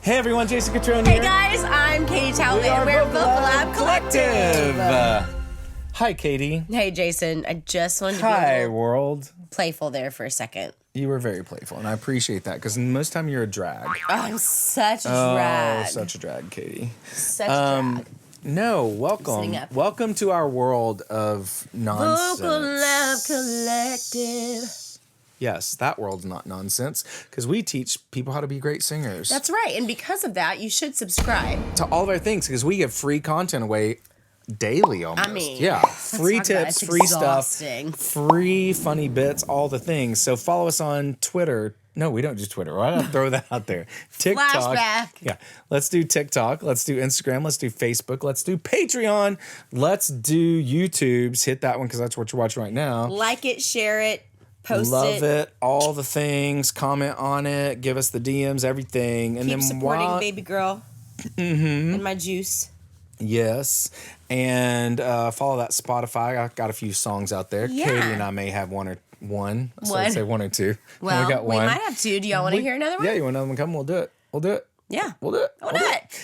Hey everyone, Jason Catron Hey here. guys, I'm Katie Talbot, and we're Vocal Lab Collective. Hi, Katie. Hey Jason, I just wanted to be a Hi, little world. playful there for a second. You were very playful, and I appreciate that because most of the time you're a drag. Oh, I'm such a drag. Oh, such a drag, Katie. Such a drag. No, welcome. Sitting up. Welcome to our world of nonsense. Vocal Lab Collective. Yes, that world's not nonsense because we teach people how to be great singers. That's right, and because of that, you should subscribe. To all of our things because we give free content away daily almost. I mean, yeah, free talk about it. tips, It's free exhausting. stuff, free funny bits, all the things. So follow us on Twitter. No, we don't do Twitter. Why not throw that out there? TikTok. Flashback. Yeah, let's do TikTok. Let's do Instagram. Let's do Facebook. Let's do Patreon. Let's do YouTube's. Hit that one because that's what you're watching right now. Like it, share it, post Love it. All the things. Comment on it. Give us the DMs. Everything. And Keep then supporting baby girl and my juice. Yes. And follow that Spotify. I got a few songs out there. Yeah. Katie and I may have one. So I'd say one or two. Well, we got one. we might have two. Do y'all want to hear another one? Yeah, you want another one? Come, we'll do it. We'll do it. Yeah. We'll do it. We'll do it.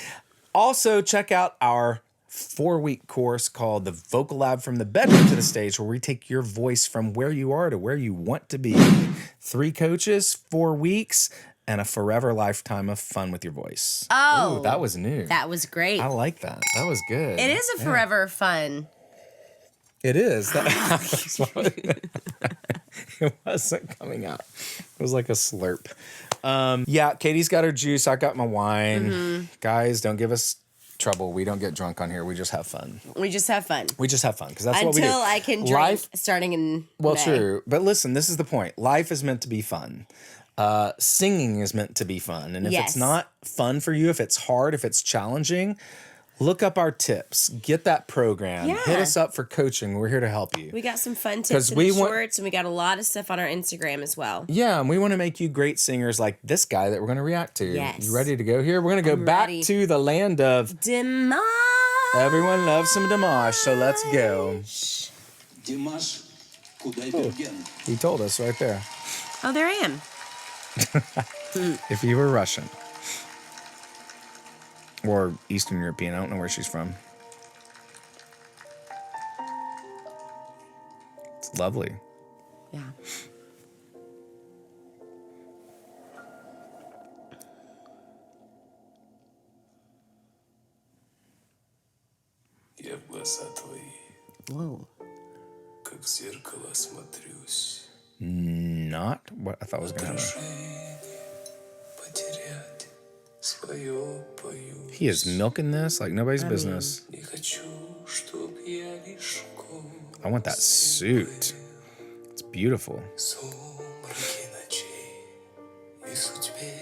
Also, check out our 4-week course called The Vocal Lab from the Bedroom to the Stage, where we take your voice from where you are to where you want to be. 3 coaches, 4 weeks, and a forever lifetime of fun with your voice. Oh. Ooh, that was new. That was great. I like that. That was good. It is a forever fun. It is. It wasn't coming out. It was like a slurp. Yeah, Katie's got her juice. I got my wine. Mm-hmm. Guys, don't give us trouble. We don't get drunk on here. We just have fun. We just have fun. We just have fun because that's what we do. Until I can drink starting in Well, May. true. But listen, this is the point. Life is meant to be fun. Singing is meant to be fun. And if Yes. it's not fun for you, if it's hard, if it's challenging, look up our tips. Get that program. Yeah. Hit us up for coaching. We're here to help you. We got some fun tips in the shorts, and we got a lot of stuff on our Instagram as well. Yeah, and we want to make you great singers like this guy that we're going to react to. Yes. You ready to go here? We're going to go back ready. to the land of... Dimash. Everyone loves some Dimash, so let's go. Dimash, куда беген? He told us right there. Oh, there I am. If you were Russian. Or Eastern European. I don't know where she's from. It's lovely. Yeah. Я в глаза твои, Whoa. как в зеркало смотрюсь. Not what I thought was going to happen. Отражение потерять свое боюсь. He is milking this like nobody's business. Не хочу, чтоб я лишь I want that suit. It's beautiful. сумраки ночей и судьбе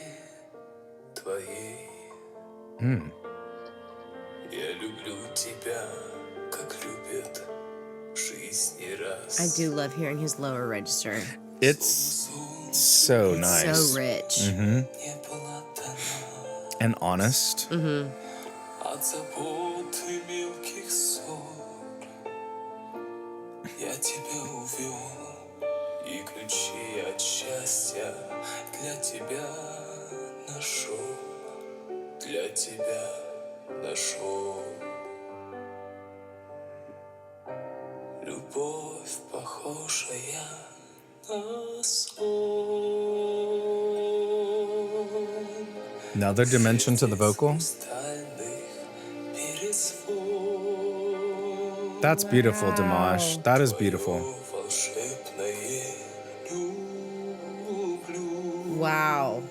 твоей. Я люблю тебя, как любят в жизни раз. I do love hearing his lower register. It's so nice. So rich. Не была дана And honest. от забот и мелких ссор. Я тебя увел, и ключи от счастья для тебя нашел. Для тебя нашел. Любовь, похожая на сон. Another dimension to the vocal. That's beautiful, Dimash. That is beautiful. Wow.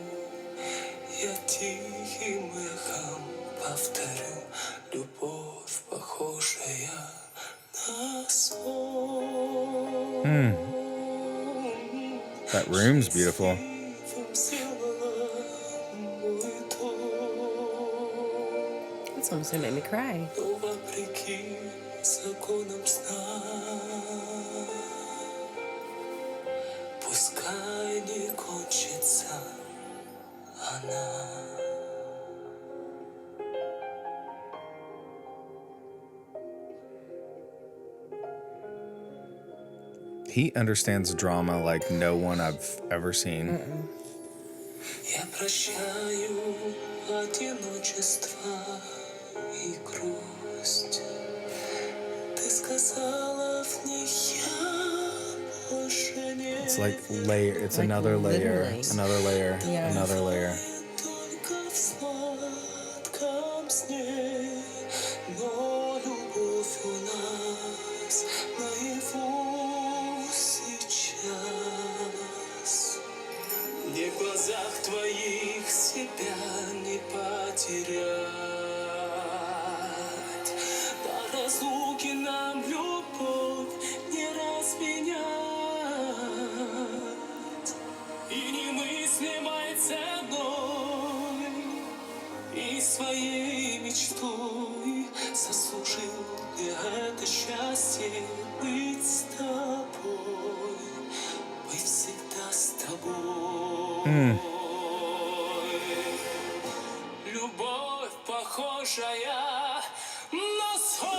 Я тихим эхом повторю, любовь, похожая на сон. That room's beautiful. That's almost gonna make me cry. Но вопреки законам сна, пускай не кончится она. He understands drama like no one I've ever seen. Я прощаю одиночества и грусть. Ты сказала в них я больше не It's like layer. It's Like another layer. literally. Another layer. Yeah. Another layer. только в сладком сне, но любовь у нас наяву сейчас. Мне в глазах твоих себя не потерять. До разлуки нам любовь не разменять. И немыслимой ценой, и своей мечтой заслужил я это счастье быть с тобой, быть всегда с тобой. Любовь, похожая на сон.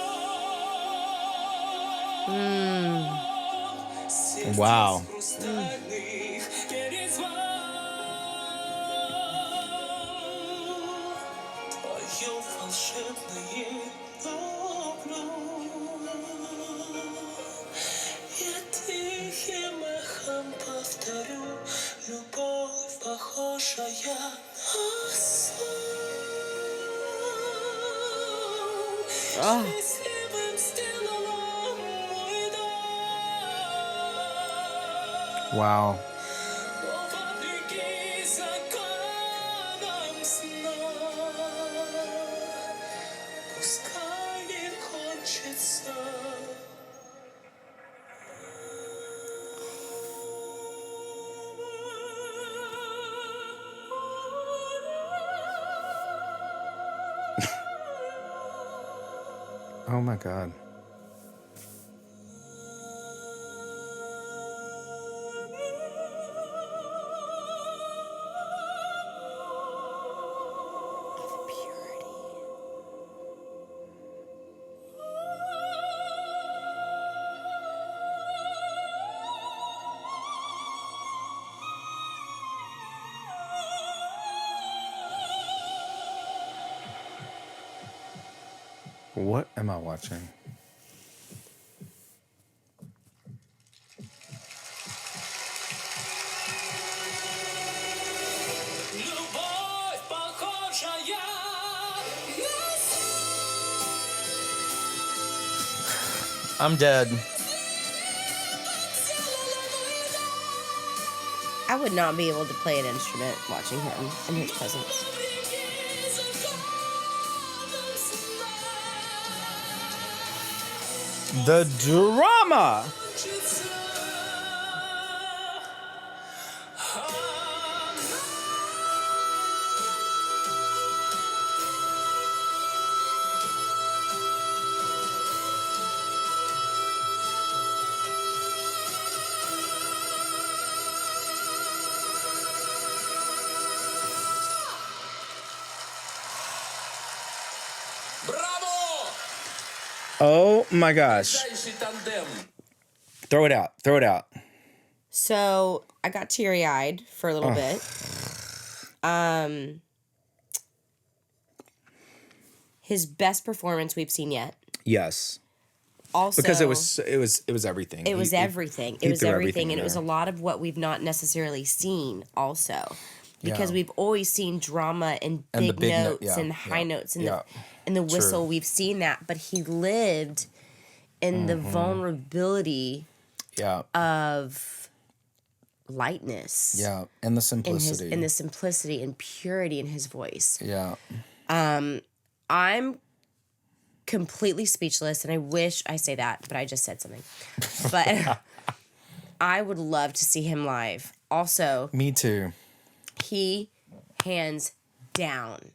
Wow. Хрустальных перезвон. Твое волшебное люблю. Я тихим эхом повторю, любовь, похожая на сон. Счастливым сделала мой дом. Wow. Но вопреки законам сна, пускай не кончится. Oh my God. What am I watching? Любовь, похожая на сон. I'm dead. I would not be able to play an instrument watching him in his presence. The drama. Браво! Oh my gosh. Дальше тандем. Throw it out. Throw it out. So I got teary-eyed for a little bit. His best performance we've seen yet. Yes. Also, Because it was everything. It was everything. It was threw everything, and in it was a there. lot of what we've not necessarily seen. Also, because Yeah. we've always seen drama and And the big big notes yeah, and high yeah, notes and yeah. the whistle. True. We've seen that, but he lived in the vulnerability Yeah. of lightness. Yeah. And the simplicity. In the simplicity and purity in his voice. Yeah. I'm completely speechless, and I wish I say that, but I just said something. But I would love to see him live. Also, Me too. he, hands down,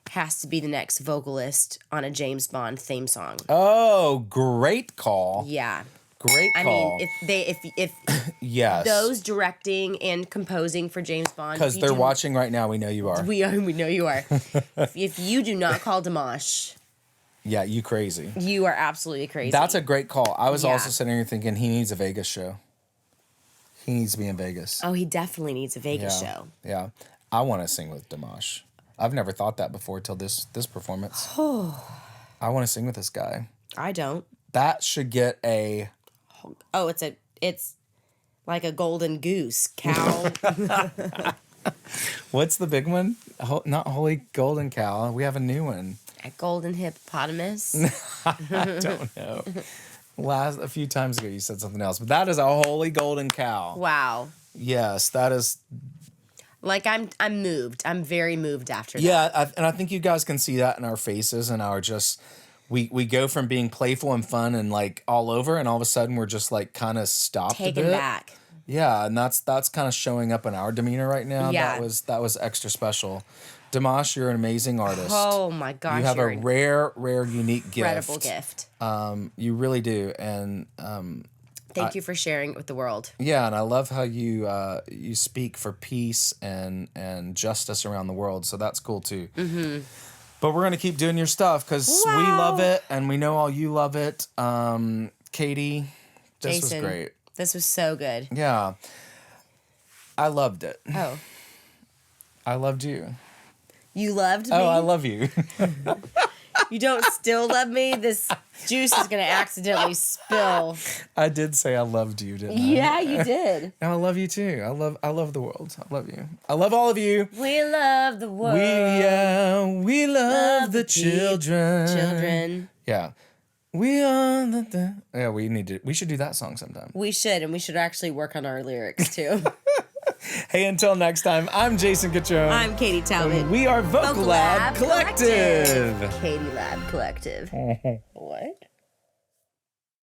has to be the next vocalist on a James Bond theme song. Oh, great call. Yeah. Great I call. mean, if yes. those directing and composing for James Bond, Because if you they're do- watching right now, we know you are. we know you are. if you do not call Dimash, Yeah, you crazy. you are absolutely crazy. That's a great call. I was Yeah. also sitting here thinking he needs a Vegas show. He needs to be in Vegas. Oh, he definitely needs a Vegas yeah. show. Yeah. I want to sing with Dimash. I've never thought that before till this performance. I want to sing with this guy. I don't. That should get a... Oh, it's like a golden goose cow. What's the big one? Not Holy Golden Cow. We have a new one. A golden hippopotamus. I don't know. A few times ago you said something else, but that is a Holy Golden Cow. Wow. Yes, that is... Like I'm moved. I'm very moved after that. Yeah, and I think you guys can see that in our faces and our just... We go from being playful and fun and like all over, and all of a sudden we're just like kind of stopped a Taken bit. back. Yeah, and that's kind of showing up in our demeanor right now. Yeah. That was extra special. Dimash, you're an amazing artist. Oh my gosh. You have you're a an rare, unique gift. incredible gift. You really do, and Thank you for sharing it with the world. yeah, and I love how you speak for peace and justice around the world. So that's cool too. Mm-hmm. But we're gonna keep doing your stuff because we love it, and we know all you love it. Katie, this Jason, was great. This was so good. Yeah, I loved it. Oh, I loved you. you loved me? Oh, I love you. You don't still love me? This juice is going to accidentally spill. I did say I loved you, didn't I? Yeah, you did. And I love you too. I love the world. I love you. I love all of you. We love the world. We love the children. Children. Yeah. We are yeah, we should do that song sometime. We should, and we should actually work on our lyrics too. Hey, until next time, I'm Jason Catron. I'm Katie Talbot. And we are Vocal Lab Collective. Katie Lab Collective. What?